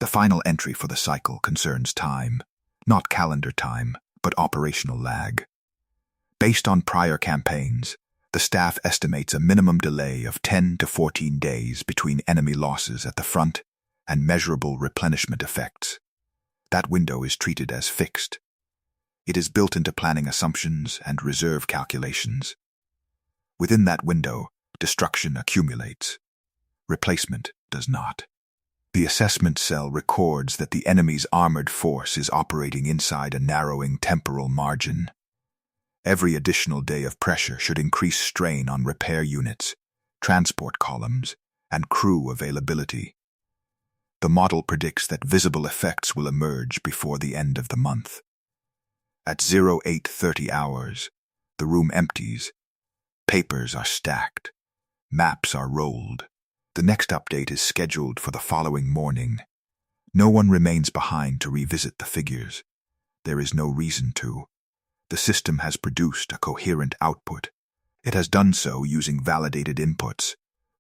The final entry for the cycle concerns time, not calendar time, but operational lag. Based on prior campaigns, the staff estimates a minimum delay of 10 to 14 days between enemy losses at the front and measurable replenishment effects. That window is treated as fixed. It is built into planning assumptions and reserve calculations. Within that window, destruction accumulates. Replacement does not. The assessment cell records that the enemy's armored force is operating inside a narrowing temporal margin. Every additional day of pressure should increase strain on repair units, transport columns, and crew availability. The model predicts that visible effects will emerge before the end of the month. At 08:30 hours, the room empties. Papers are stacked. Maps are rolled. The next update is scheduled for the following morning. No one remains behind to revisit the figures. There is no reason to. The system has produced a coherent output. It has done so using validated inputs,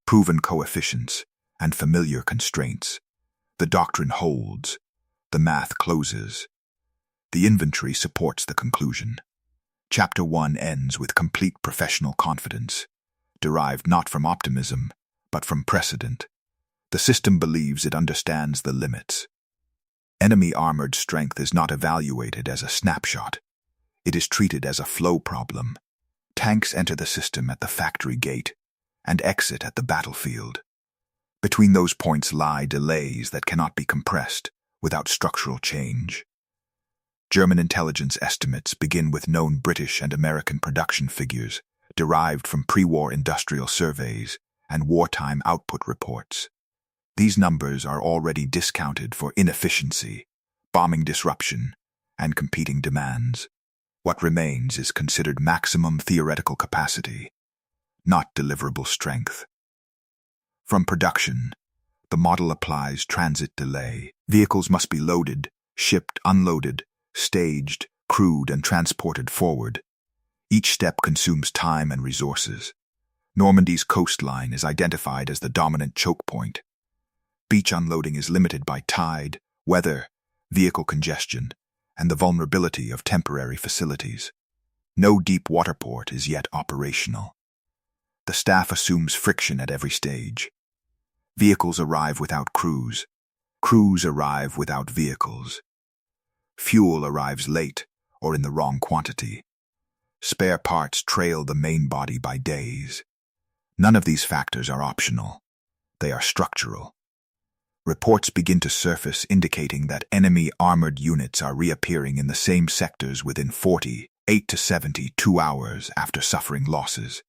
proven coefficients, and familiar constraints. The doctrine holds. The math closes. The inventory supports the conclusion. Chapter 1 ends with complete professional confidence, derived not from optimism, but from precedent. The system believes it understands the limits. Enemy armored strength is not evaluated as a snapshot. It is treated as a flow problem. Tanks enter the system at the factory gate and exit at the battlefield. Between those points lie delays that cannot be compressed without structural change. German intelligence estimates begin with known British and American production figures derived from pre-war industrial surveys and wartime output reports. These numbers are already discounted for inefficiency, bombing disruption, and competing demands. What remains is considered maximum theoretical capacity, not deliverable strength. From production, the model applies transit delay. Vehicles must be loaded, shipped, unloaded, staged, crewed, and transported forward. Each step consumes time and resources. Normandy's coastline is identified as the dominant choke point. Beach unloading is limited by tide, weather, vehicle congestion, and the vulnerability of temporary facilities. No deep water port is yet operational. The staff assumes friction at every stage. Vehicles arrive without crews. Crews arrive without vehicles. Fuel arrives late or in the wrong quantity. Spare parts trail the main body by days. None of these factors are optional. They are structural. Reports begin to surface indicating that enemy armored units are reappearing in the same sectors within 48 to 72 hours after suffering losses.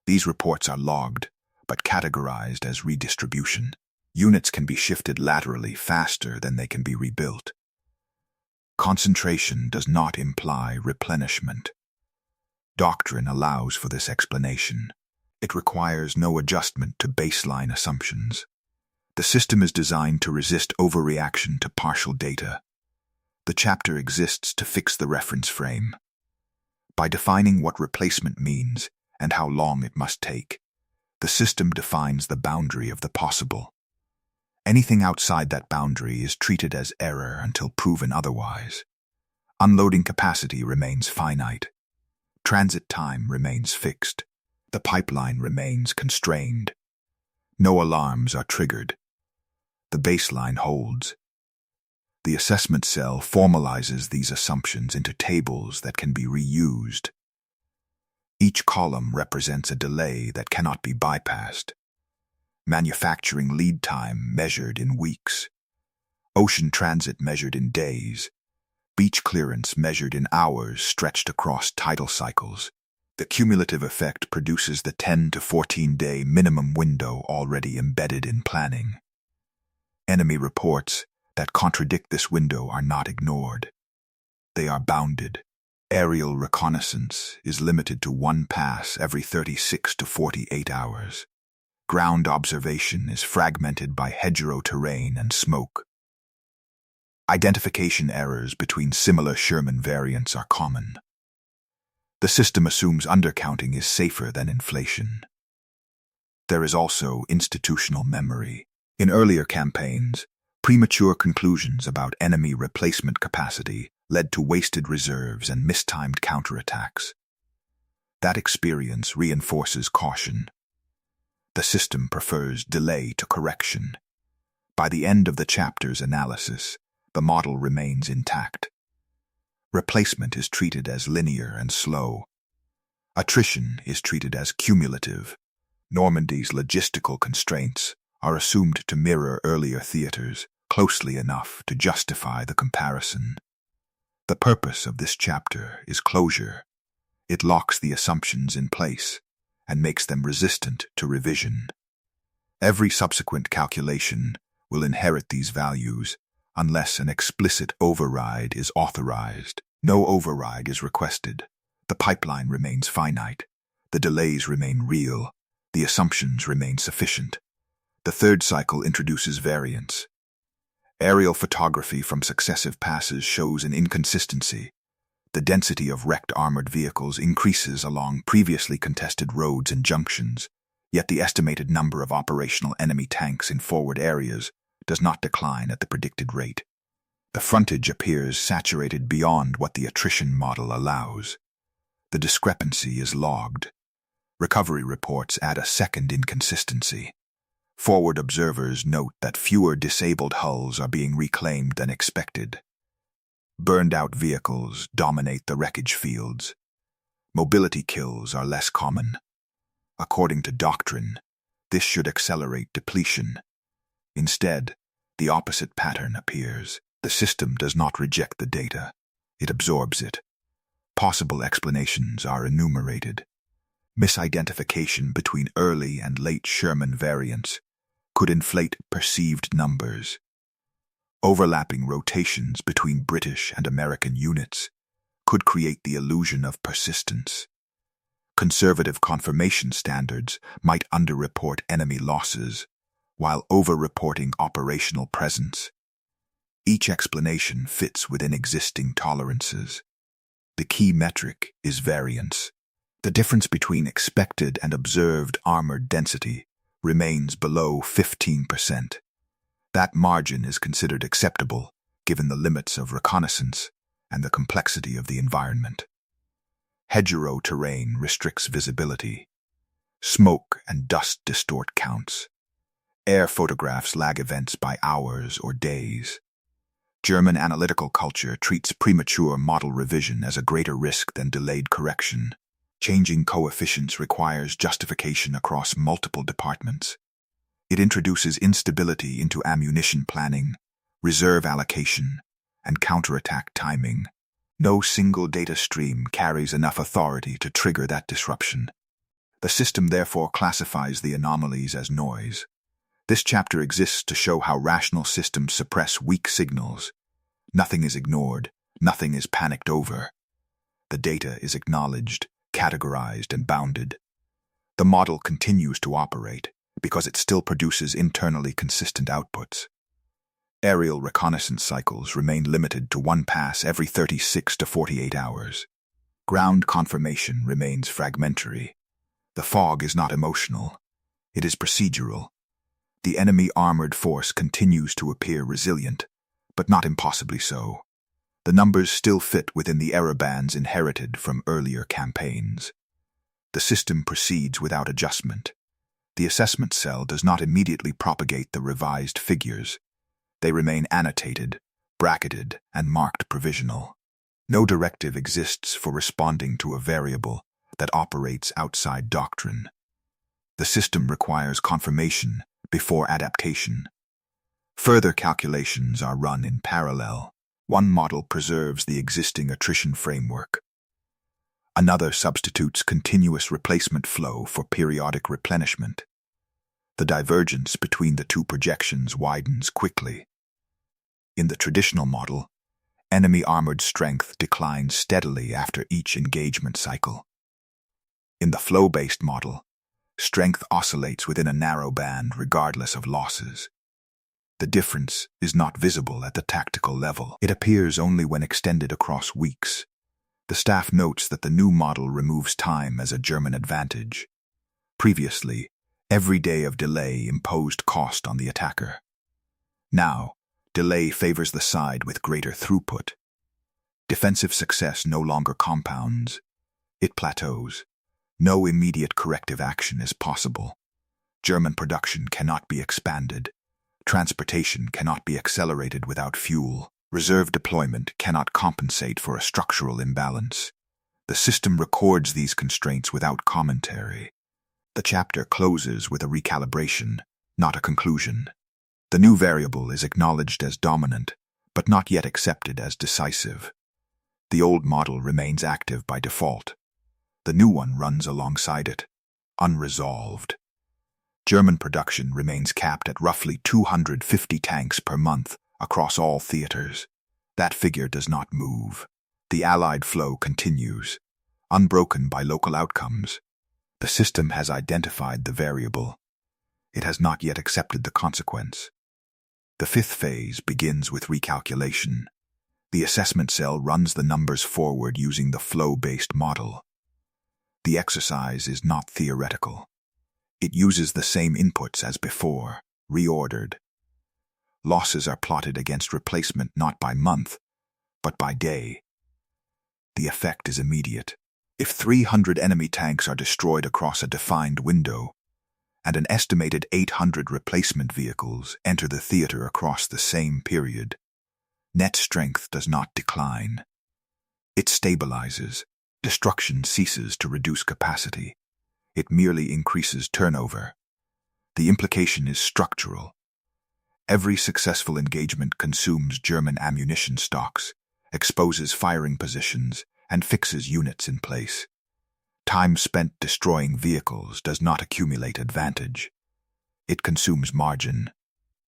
These reports are logged, but categorized as redistribution. Units can be shifted laterally faster than they can be rebuilt. Concentration does not imply replenishment. Doctrine allows for this explanation. It requires no adjustment to baseline assumptions. The system is designed to resist overreaction to partial data. The chapter exists to fix the reference frame. By defining what replacement means and how long it must take, the system defines the boundary of the possible. Anything outside that boundary is treated as error until proven otherwise. Unloading capacity remains finite. Transit time remains fixed. The pipeline remains constrained. No alarms are triggered. The baseline holds. The assessment cell formalizes these assumptions into tables that can be reused. Each column represents a delay that cannot be bypassed. Manufacturing lead time measured in weeks. Ocean transit measured in days. Beach clearance measured in hours stretched across tidal cycles. The cumulative effect produces the 10 to 14-day minimum window already embedded in planning. Enemy reports that contradict this window are not ignored. They are bounded. Aerial reconnaissance is limited to one pass every 36 to 48 hours. Ground observation is fragmented by hedgerow terrain and smoke. Identification errors between similar Sherman variants are common. The system assumes undercounting is safer than inflation. There is also institutional memory. In earlier campaigns, Premature conclusions about enemy replacement capacity led to wasted reserves and mistimed counterattacks. That experience reinforces caution. The system prefers delay to correction. By the end of the chapter's analysis, the model remains intact. Replacement is treated as linear and slow. Attrition is treated as cumulative. Normandy's logistical constraints are assumed to mirror earlier theaters closely enough to justify the comparison. The purpose of this chapter is closure. It locks the assumptions in place and makes them resistant to revision. Every subsequent calculation will inherit these values unless an explicit override is authorized. No override is requested. The pipeline remains finite. The delays remain real. The assumptions remain sufficient. The third cycle introduces variance. Aerial photography from successive passes shows an inconsistency. The density of wrecked armored vehicles increases along previously contested roads and junctions, yet the estimated number of operational enemy tanks in forward areas does not decline at the predicted rate. The frontage appears saturated beyond what the attrition model allows. The discrepancy is logged. Recovery reports add a second inconsistency. Forward observers note that fewer disabled hulls are being reclaimed than expected. Burned-out vehicles dominate the wreckage fields. Mobility kills are less common. According to doctrine, this should accelerate depletion. Instead, the opposite pattern appears. The system does not reject the data. It absorbs it. Possible explanations are enumerated. Misidentification between early and late Sherman variants could inflate perceived numbers. Overlapping rotations between British and American units could create the illusion of persistence. Conservative confirmation standards might underreport enemy losses, while over-reporting operational presence. Each explanation fits within existing tolerances. The key metric is variance. The difference between expected and observed armored density remains below 15%. That margin is considered acceptable given the limits of reconnaissance and the complexity of the environment. Hedgerow terrain restricts visibility. Smoke and dust distort counts. Air photographs lag events by hours or days. German analytical culture treats premature model revision as a greater risk than delayed correction. Changing coefficients requires justification across multiple departments. It introduces instability into ammunition planning, reserve allocation, and counterattack timing. No single data stream carries enough authority to trigger that disruption. The system therefore classifies the anomalies as noise. This chapter exists to show how rational systems suppress weak signals. Nothing is ignored, nothing is panicked over. The data is acknowledged, categorized, and bounded. The model continues to operate because it still produces internally consistent outputs. Aerial reconnaissance cycles remain limited to one pass every 36 to 48 hours. Ground confirmation remains fragmentary. The fog is not emotional. It is procedural. The enemy armored force continues to appear resilient, but not impossibly so. The numbers still fit within the error bands inherited from earlier campaigns. The system proceeds without adjustment. The assessment cell does not immediately propagate the revised figures. They remain annotated, bracketed, and marked provisional. No directive exists for responding to a variable that operates outside doctrine. The system requires confirmation before adaptation. Further calculations are run in parallel. One model preserves the existing attrition framework. Another substitutes continuous replacement flow for periodic replenishment. The divergence between the two projections widens quickly. In the traditional model, enemy armored strength declines steadily after each engagement cycle. In the flow-based model, strength oscillates within a narrow band regardless of losses. The difference is not visible at the tactical level. It appears only when extended across weeks. The staff notes that the new model removes time as a German advantage. Previously, every day of delay imposed cost on the attacker. Now, delay favors the side with greater throughput. Defensive success no longer compounds. It plateaus. No immediate corrective action is possible. German production cannot be expanded. Transportation cannot be accelerated without fuel. Reserve deployment cannot compensate for a structural imbalance. The system records these constraints without commentary. The chapter closes with a recalibration, not a conclusion. The new variable is acknowledged as dominant, but not yet accepted as decisive. The old model remains active by default. The new one runs alongside it, unresolved. German production remains capped at roughly 250 tanks per month across all theaters. That figure does not move. The Allied flow continues, unbroken by local outcomes. The system has identified the variable. It has not yet accepted the consequence. The fifth phase begins with recalculation. The assessment cell runs the numbers forward using the flow-based model. The exercise is not theoretical. It uses the same inputs as before, reordered. Losses are plotted against replacement not by month, but by day. The effect is immediate. If 300 enemy tanks are destroyed across a defined window, and an estimated 800 replacement vehicles enter the theater across the same period, net strength does not decline. It stabilizes. Destruction ceases to reduce capacity. It merely increases turnover. The implication is structural. Every successful engagement consumes German ammunition stocks, exposes firing positions, and fixes units in place. Time spent destroying vehicles does not accumulate advantage. It consumes margin.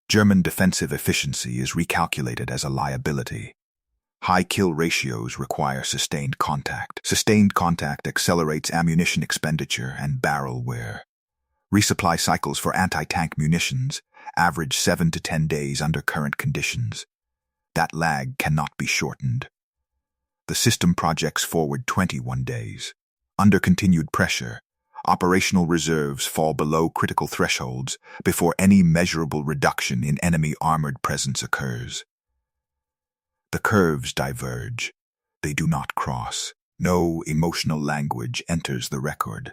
German defensive efficiency is recalculated as a liability. High kill ratios require sustained contact. Sustained contact accelerates ammunition expenditure and barrel wear. Resupply cycles for anti-tank munitions average 7 to 10 days under current conditions. That lag cannot be shortened. The system projects forward 21 days. Under continued pressure, operational reserves fall below critical thresholds before any measurable reduction in enemy armored presence occurs. The curves diverge. They do not cross. No emotional language enters the record.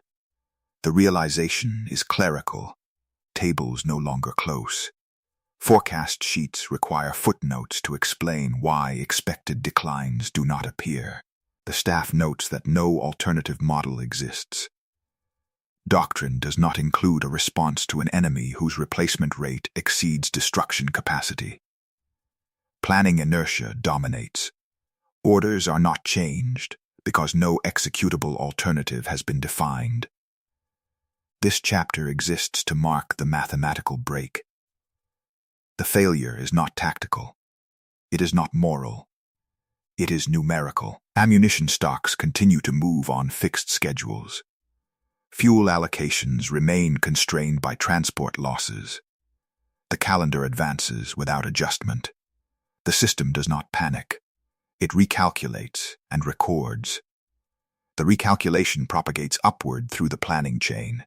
The realization is clerical. Tables no longer close. Forecast sheets require footnotes to explain why expected declines do not appear. The staff notes that no alternative model exists. Doctrine does not include a response to an enemy whose replacement rate exceeds destruction capacity. Planning inertia dominates. Orders are not changed because no executable alternative has been defined. This chapter exists to mark the mathematical break. The failure is not tactical. It is not moral. It is numerical. Ammunition stocks continue to move on fixed schedules. Fuel allocations remain constrained by transport losses. The calendar advances without adjustment. The system does not panic. It recalculates and records. The recalculation propagates upward through the planning chain.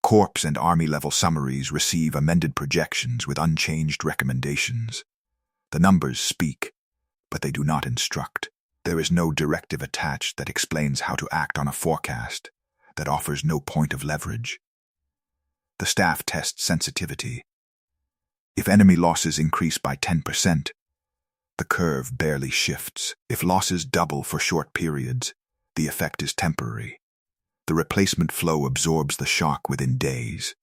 Corps and Army-level summaries receive amended projections with unchanged recommendations. The numbers speak, but they do not instruct. There is no directive attached that explains how to act on a forecast, that offers no point of leverage. The staff tests sensitivity. If enemy losses increase by 10%, the curve barely shifts. If losses double for short periods, the effect is temporary. The replacement flow absorbs the shock within days.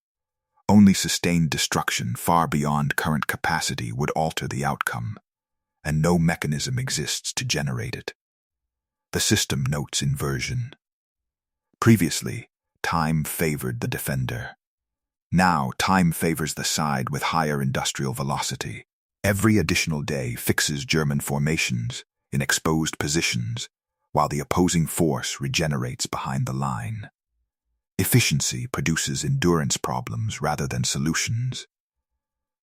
Only sustained destruction far beyond current capacity would alter the outcome, and no mechanism exists to generate it. The system notes inversion. Previously, time favored the defender. Now, time favors the side with higher industrial velocity. Every additional day fixes German formations in exposed positions, while the opposing force regenerates behind the line. Efficiency produces endurance problems rather than solutions.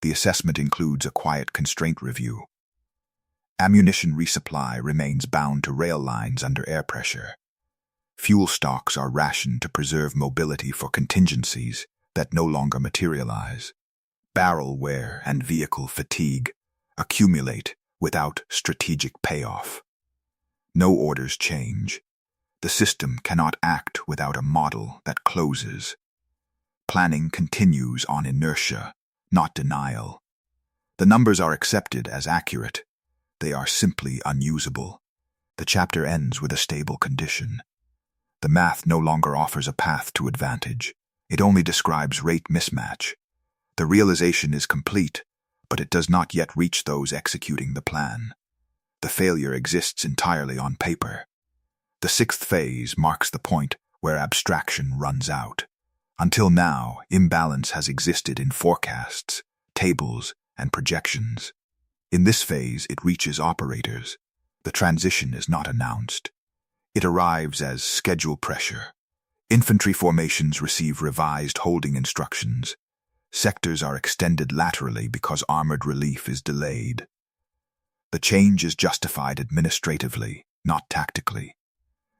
The assessment includes a quiet constraint review. Ammunition resupply remains bound to rail lines under air pressure. Fuel stocks are rationed to preserve mobility for contingencies that no longer materialize. Barrel wear and vehicle fatigue accumulate without strategic payoff. No orders change. The system cannot act without a model that closes. Planning continues on inertia, not denial. The numbers are accepted as accurate. They are simply unusable. The chapter ends with a stable condition. The math no longer offers a path to advantage. It only describes rate mismatch. The realization is complete, but it does not yet reach those executing the plan. The failure exists entirely on paper. The sixth phase marks the point where abstraction runs out. Until now, imbalance has existed in forecasts, tables, and projections. In this phase, it reaches operators. The transition is not announced. It arrives as schedule pressure. Infantry formations receive revised holding instructions. Sectors are extended laterally because armored relief is delayed. The change is justified administratively, not tactically.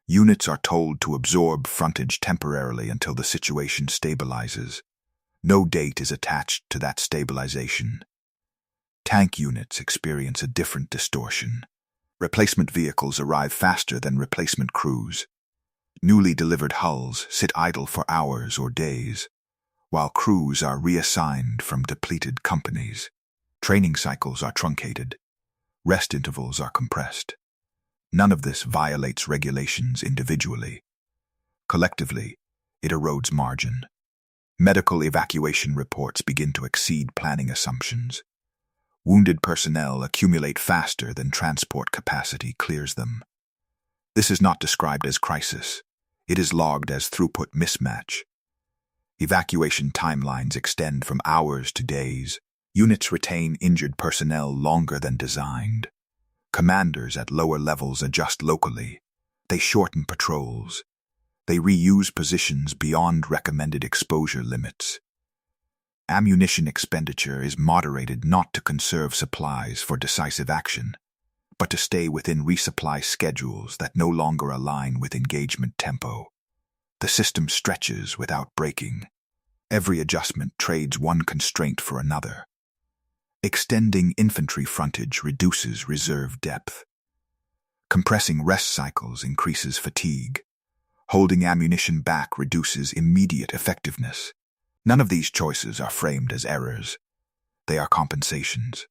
Units are told to absorb frontage temporarily until the situation stabilizes. No date is attached to that stabilization. Tank units experience a different distortion. Replacement vehicles arrive faster than replacement crews. Newly delivered hulls sit idle for hours or days, while crews are reassigned from depleted companies. Training cycles are truncated. Rest intervals are compressed. None of this violates regulations individually. Collectively, it erodes margin. Medical evacuation reports begin to exceed planning assumptions. Wounded personnel accumulate faster than transport capacity clears them. This is not described as crisis. It is logged as throughput mismatch. Evacuation timelines extend from hours to days. Units retain injured personnel longer than designed. Commanders at lower levels adjust locally. They shorten patrols. They reuse positions beyond recommended exposure limits. Ammunition expenditure is moderated not to conserve supplies for decisive action, but to stay within resupply schedules that no longer align with engagement tempo. The system stretches without breaking. Every adjustment trades one constraint for another. Extending infantry frontage reduces reserve depth. Compressing rest cycles increases fatigue. Holding ammunition back reduces immediate effectiveness. None of these choices are framed as errors. They are compensations.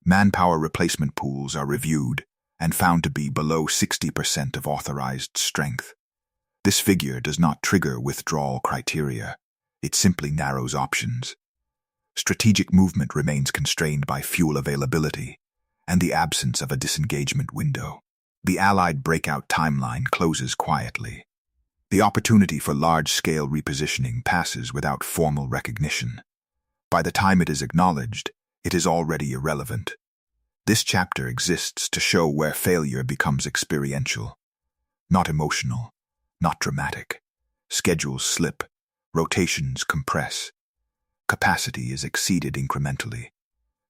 Manpower replacement pools are reviewed and found to be below 60% of authorized strength. This figure does not trigger withdrawal criteria. It simply narrows options. Strategic movement remains constrained by fuel availability and the absence of a disengagement window. The Allied breakout timeline closes quietly. The opportunity for large-scale repositioning passes without formal recognition. By the time it is acknowledged, it is already irrelevant. This chapter exists to show where failure becomes experiential, not emotional, not dramatic. Schedules slip, rotations compress. Capacity is exceeded incrementally.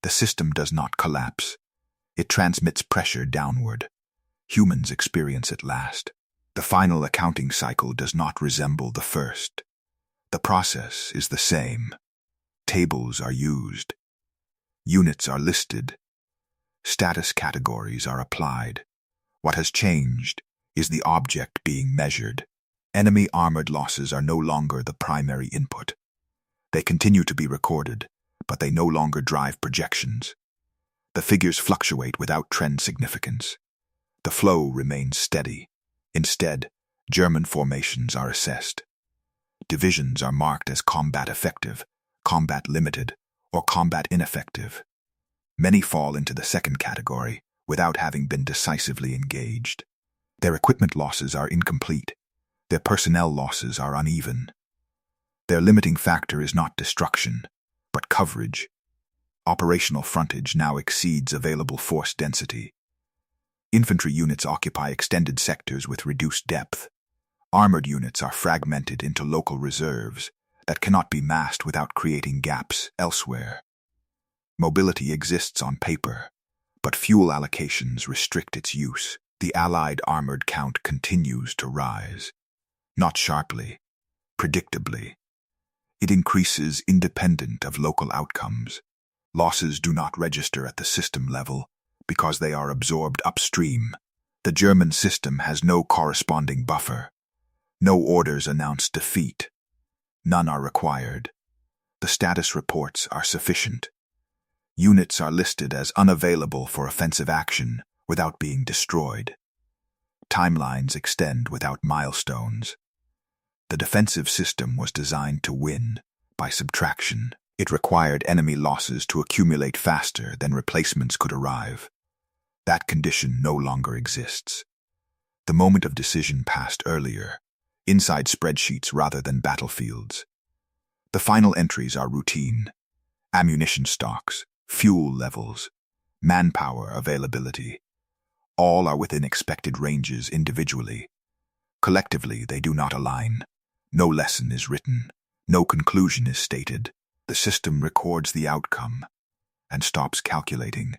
The system does not collapse. It transmits pressure downward. Humans experience it last. The final accounting cycle does not resemble the first. The process is the same. Tables are used. Units are listed. Status categories are applied. What has changed is the object being measured. Enemy armored losses are no longer the primary input. They continue to be recorded, but they no longer drive projections. The figures fluctuate without trend significance. The flow remains steady. Instead, German formations are assessed. Divisions are marked as combat effective, combat limited, or combat ineffective. Many fall into the second category without having been decisively engaged. Their equipment losses are incomplete. Their personnel losses are uneven. Their limiting factor is not destruction, but coverage. Operational frontage now exceeds available force density. Infantry units occupy extended sectors with reduced depth. Armored units are fragmented into local reserves that cannot be massed without creating gaps elsewhere. Mobility exists on paper, but fuel allocations restrict its use. The Allied armored count continues to rise. Not sharply, predictably. It increases independent of local outcomes. Losses do not register at the system level because they are absorbed upstream. The German system has no corresponding buffer. No orders announce defeat. None are required. The status reports are sufficient. Units are listed as unavailable for offensive action without being destroyed. Timelines extend without milestones. The defensive system was designed to win by subtraction. It required enemy losses to accumulate faster than replacements could arrive. That condition no longer exists. The moment of decision passed earlier, inside spreadsheets rather than battlefields. The final entries are routine: ammunition stocks, fuel levels, manpower availability. All are within expected ranges individually. Collectively, they do not align. No lesson is written. No conclusion is stated. The system records the outcome and stops calculating.